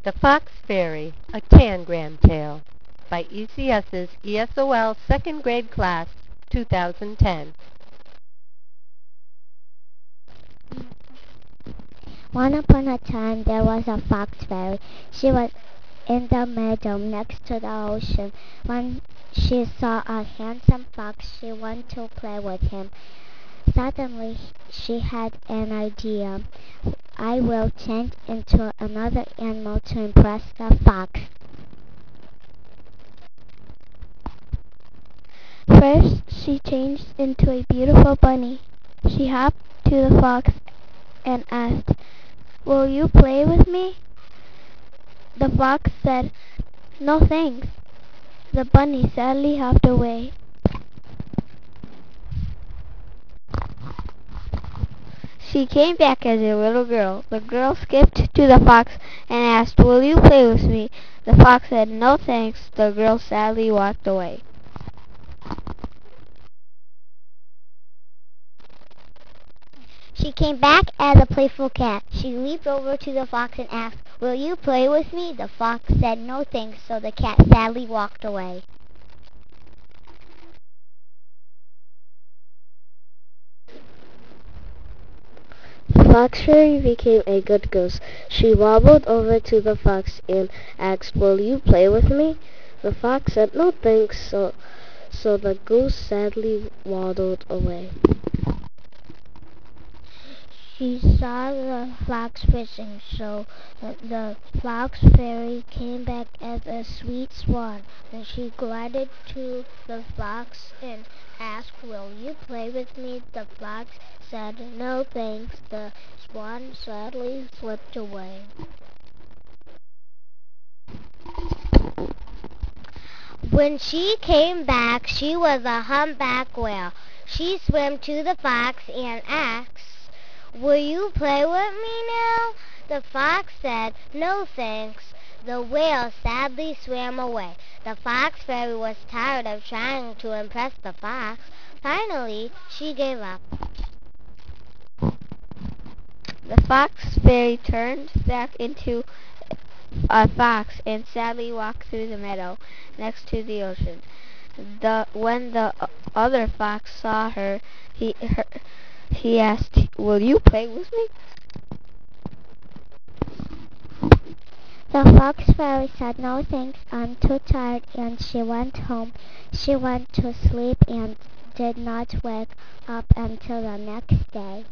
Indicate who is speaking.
Speaker 1: The Fox Fairy, a Tangram Tale by ECS's ESOL Second Grade Class, 2010.
Speaker 2: Once upon a time there was a fox fairy. She was in the meadow next to the ocean. When she saw a handsome fox, she wanted to play with him. Suddenly she had an idea. I will change into another animal to impress the fox.
Speaker 3: First, she changed into a beautiful bunny. She hopped to the fox and asked, "Will you play with me?" The fox said, "No thanks." The bunny sadly hopped away. She came back as a little girl. The girl skipped to the fox and asked, "Will you play with me?" The fox said, "No thanks." The girl sadly walked away.
Speaker 2: She came back as a playful cat. She leaped over to the fox and asked, "Will you play with me?" The fox said, "No thanks," so the cat sadly walked away.
Speaker 3: The fox fairy became a good goose. She wobbled over to the fox and asked, "Will you play with me?" The fox said, "No thanks," so the goose sadly waddled away.
Speaker 2: She saw the fox fishing, so the fox fairy came back as a sweet swan. Then she glided to the fox and asked, "Will you play with me?" The fox said, "No thanks." The swan sadly slipped away. When she came back, she was a humpback whale. She swam to the fox and asked, "Will you play with me now?" The fox said, "No thanks." The whale sadly swam away. The fox fairy was tired of trying to impress the fox. Finally, she gave up.
Speaker 3: The fox fairy turned back into a fox and sadly walked through the meadow next to the ocean. When the other fox saw her, he asked, "Will you play with me?"
Speaker 2: The fox fairy said, "No thanks, I'm too tired," and she went home. She went to sleep and did not wake up until the next day.